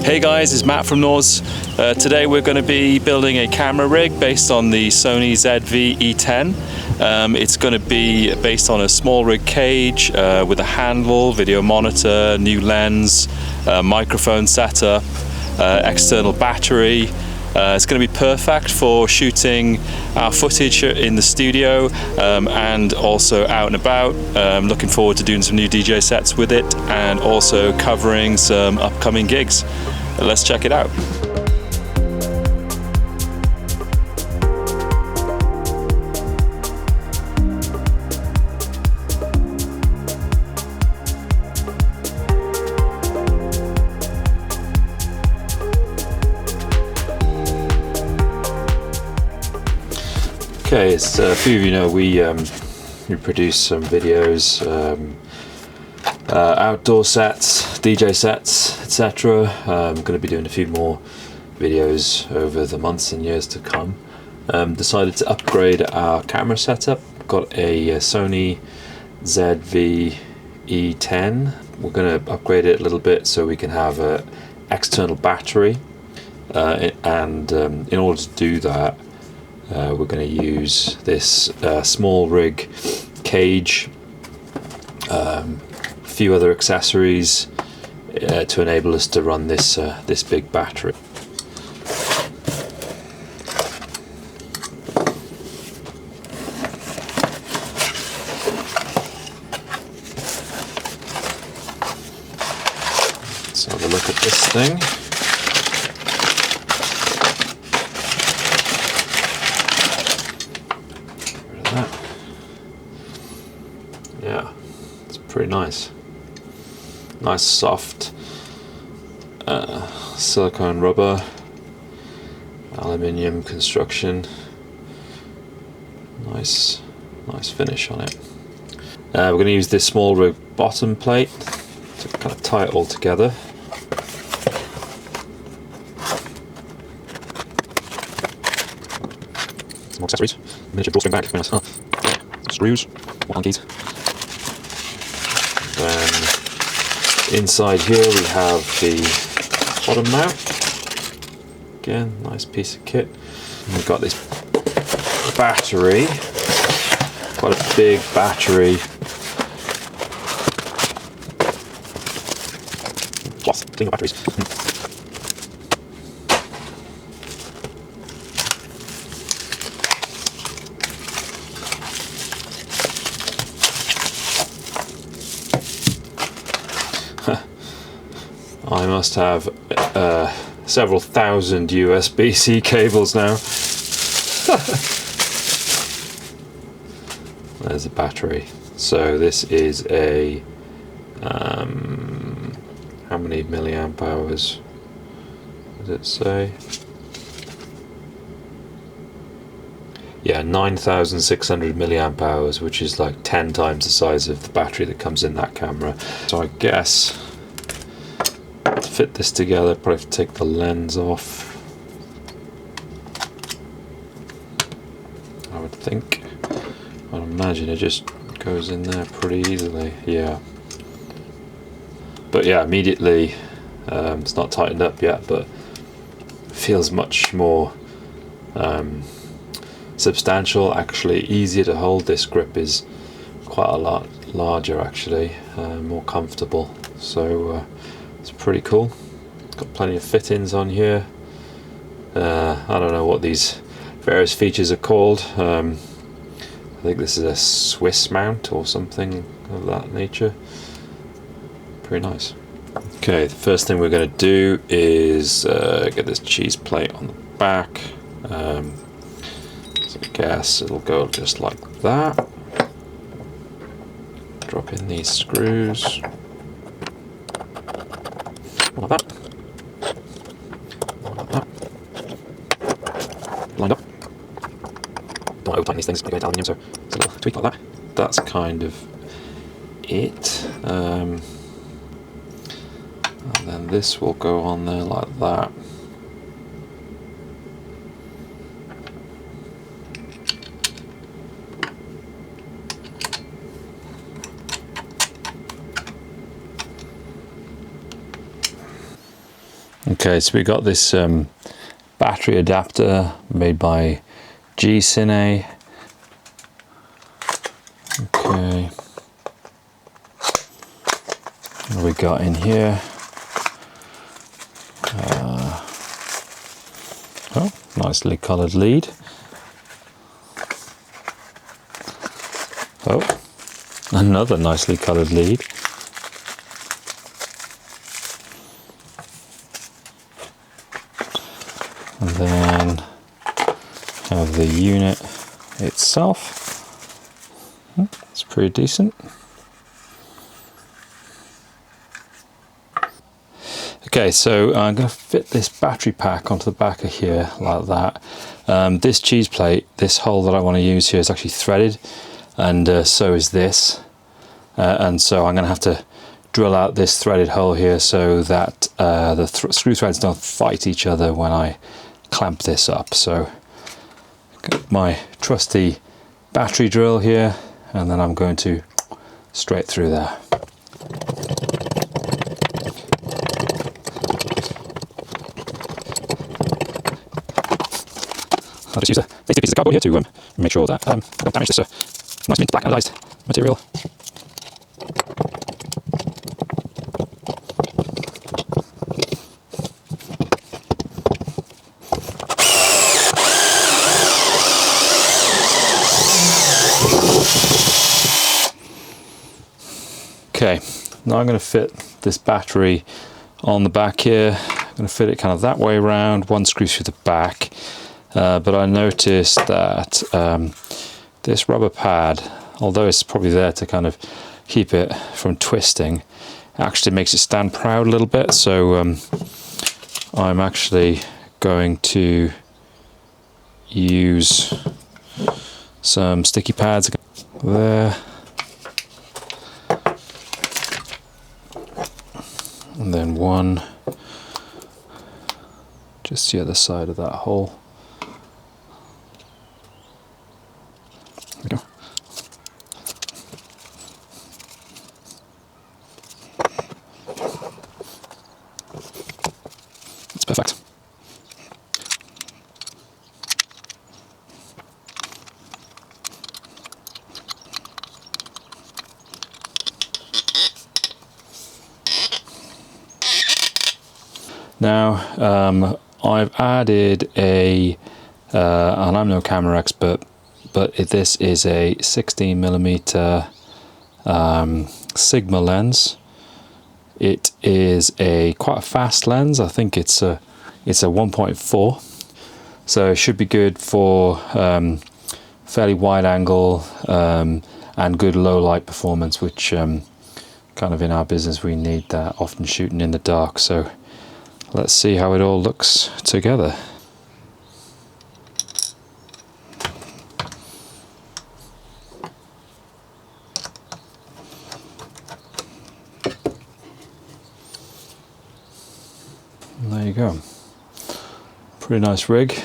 Hey guys, it's Matt from Norz. Today we're going to be building a camera rig based on the Sony ZV-E10. It's going to be based on a SmallRig cage with a handle, video monitor, new lens, microphone setup, external battery. It's going to be perfect for shooting our footage in the studio and also out and about. Looking forward to doing some new DJ sets with it and also covering some upcoming gigs. Let's check it out. Okay, as a few of you know, we produce some videos, outdoor sets, DJ sets, etc. I'm going to be doing a few more videos over the months and years to come. Decided to upgrade our camera setup. Got a Sony ZV-E10. We're going to upgrade it a little bit so we can have an external battery, and in order to do that, we're going to use this SmallRig cage, a few other accessories to enable us to run this this big battery. Let's have a look at this thing. Yeah, it's pretty nice. Nice soft silicone rubber, aluminium construction. Nice finish on it. We're going to use this SmallRig bottom plate to kind of tie it all together. Some more accessories. Miniature drawstring bag. Very nice. Oh, okay. Some screws. One keys. Then inside here we have the bottom mount. Again, nice piece of kit. And we've got this battery, quite a big battery. Cloth, clean batteries. I must have several thousand USB-C cables now. There's a battery. So this is a how many milliamp hours does it say? Yeah, 9,600 milliamp hours, which is like 10 times the size of the battery that comes in that camera. So I guess to fit this together, probably have to take the lens off. I would think. I'd imagine it just goes in there pretty easily. Yeah. But yeah, immediately, it's not tightened up yet, but feels much more substantial. Actually, easier to hold. This grip is quite a lot larger, actually, more comfortable. So it's pretty cool. It's got plenty of fittings on here. I don't know what these various features are called. I think this is a Swiss mount or something of that nature. Pretty nice. Okay, the first thing we're going to do is get this cheese plate on the back. So I guess it'll go just like that. Drop in these screws. Like that. Like that. Lined up. Don't over tighten these things, they go into aluminium, so it's a little tweak like that. That's kind of it. And then this will go on there like that. Okay, so we got this battery adapter made by GCine. Okay, what have we got in here? Oh, nicely coloured lead. Oh, another nicely coloured lead. And then have the unit itself. It's pretty decent. Okay, so I'm going to fit this battery pack onto the back of here like that. This cheese plate, this hole that I want to use here is actually threaded, and so is this. And so I'm going to have to drill out this threaded hole here so that the screw threads don't fight each other when I clamp this up. So got my trusty battery drill here, and then I'm going to straight through there. I'll just use a tasty piece of cardboard here to make sure that I don't damage this nice mint black anodized material. Okay, now I'm going to fit this battery on the back here. I'm going to fit it kind of that way around, one screw through the back. But I noticed that this rubber pad, although it's probably there to kind of keep it from twisting, actually makes it stand proud a little bit. So I'm actually going to use some sticky pads there. And then one just the other side of that hole. There we go. That's perfect. Now I've added a, and I'm no camera expert, but this is a 16mm Sigma lens. It is quite a fast lens. I think it's a 1.4, so it should be good for fairly wide angle and good low light performance, which kind of in our business we need that, often shooting in the dark. So let's see how it all looks together. And there you go. Pretty nice rig.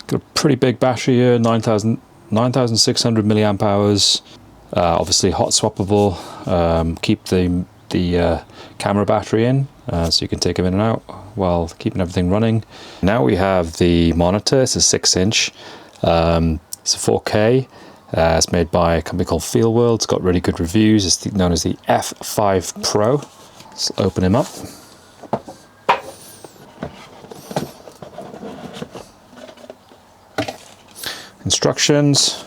Got a pretty big battery here, 9,600 milliamp hours. Obviously hot swappable. Keep the camera battery in, so you can take them in and out while keeping everything running. Now we have the monitor. It's a 6-inch. It's a 4K. It's made by a company called FeelWorld. It's got really good reviews. It's known as the F5 Pro. Let's open him up. Instructions.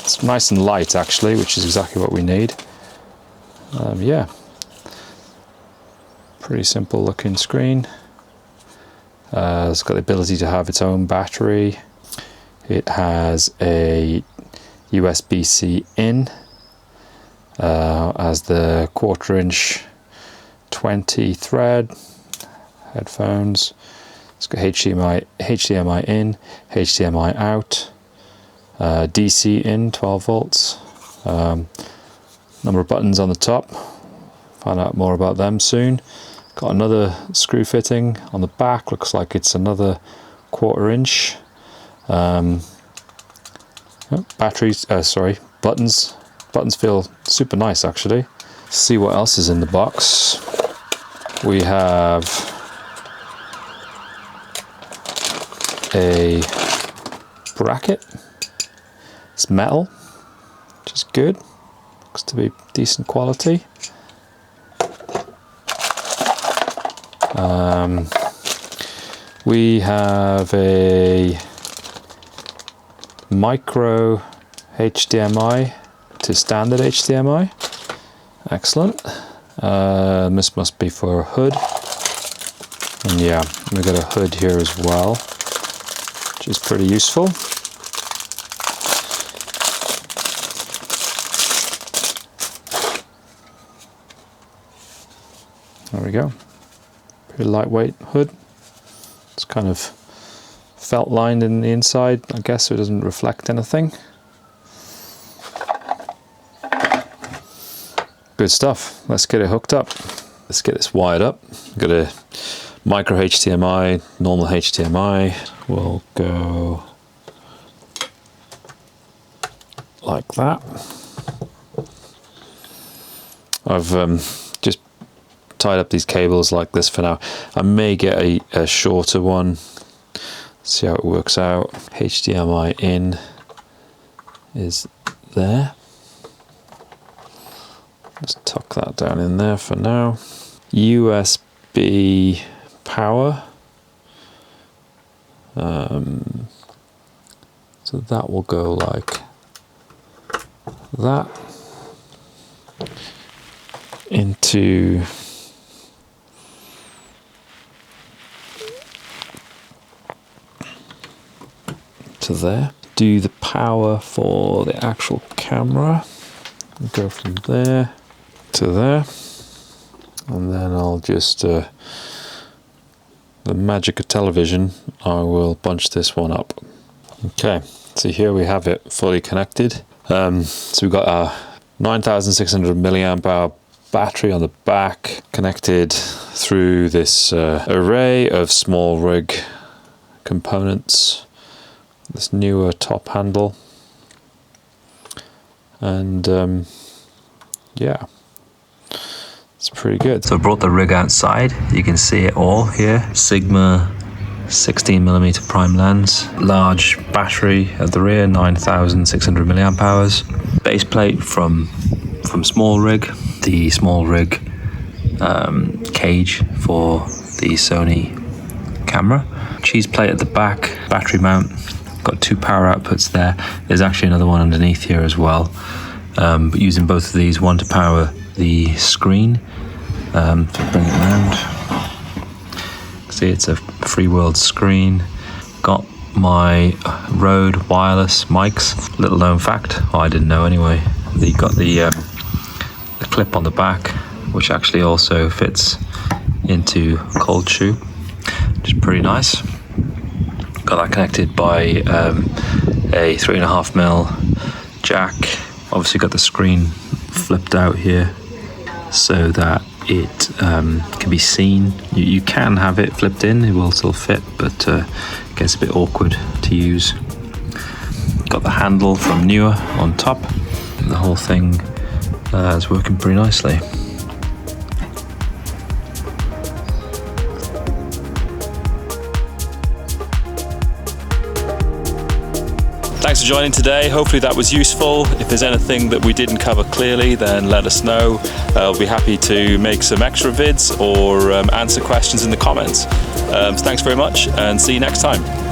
It's nice and light actually, which is exactly what we need. Yeah, pretty simple looking screen. It's got the ability to have its own battery. It has a USB-C in as the 1/4" 20 thread. Headphones. It's got HDMI in, HDMI out. DC in, 12 volts. Number of buttons on the top. Find out more about them soon. Got another screw fitting on the back. Looks like it's another 1/4". Batteries. Sorry, buttons. Buttons feel super nice actually. See what else is in the box. We have a bracket. It's metal, which is good. Looks to be decent quality. We have a micro HDMI to standard HDMI. Excellent. This must be for a hood. And yeah, we've got a hood here as well, which is pretty useful. There we go. Pretty lightweight hood. It's kind of felt lined in the inside, I guess, so it doesn't reflect anything. Good stuff. Let's get it hooked up. Let's get this wired up. Got a micro HDMI, normal HDMI. We'll go like that. I've just tied up these cables like this for now. I may get a shorter one. See how it works out. HDMI in is there. Let's tuck that down in there for now. USB power. So that will go like that into there. Do the power for the actual camera. Go from there to there, and then I'll just the magic of television, I will bunch this one up. Okay, so here we have it fully connected. So we've got a 9600 milliamp hour battery on the back, connected through this array of SmallRig components, this newer top handle, and yeah, it's pretty good. So I brought the rig outside. You can see it all here. Sigma 16mm prime lens, large battery at the rear, 9600 milliamp hours. Base plate from SmallRig, the SmallRig cage for the Sony camera. Cheese plate at the back, battery mount. Got two power outputs there. There's actually another one underneath here as well. But using both of these, one to power the screen, to bring it around. See, it's a FeelWorld screen. Got my Rode wireless mics. Little known fact, I didn't know anyway. They got the clip on the back, which actually also fits into cold shoe, which is pretty nice. Got that connected by a 3.5mm jack. Obviously got the screen flipped out here so that it can be seen. You can have it flipped in, it will still fit, but it gets a bit awkward to use. Got the handle from Newer on top. The whole thing is working pretty nicely. Thanks for joining today. Hopefully that was useful. If there's anything that we didn't cover clearly, then let us know. I'll be happy to make some extra vids or answer questions in the comments. So thanks very much, and see you next time.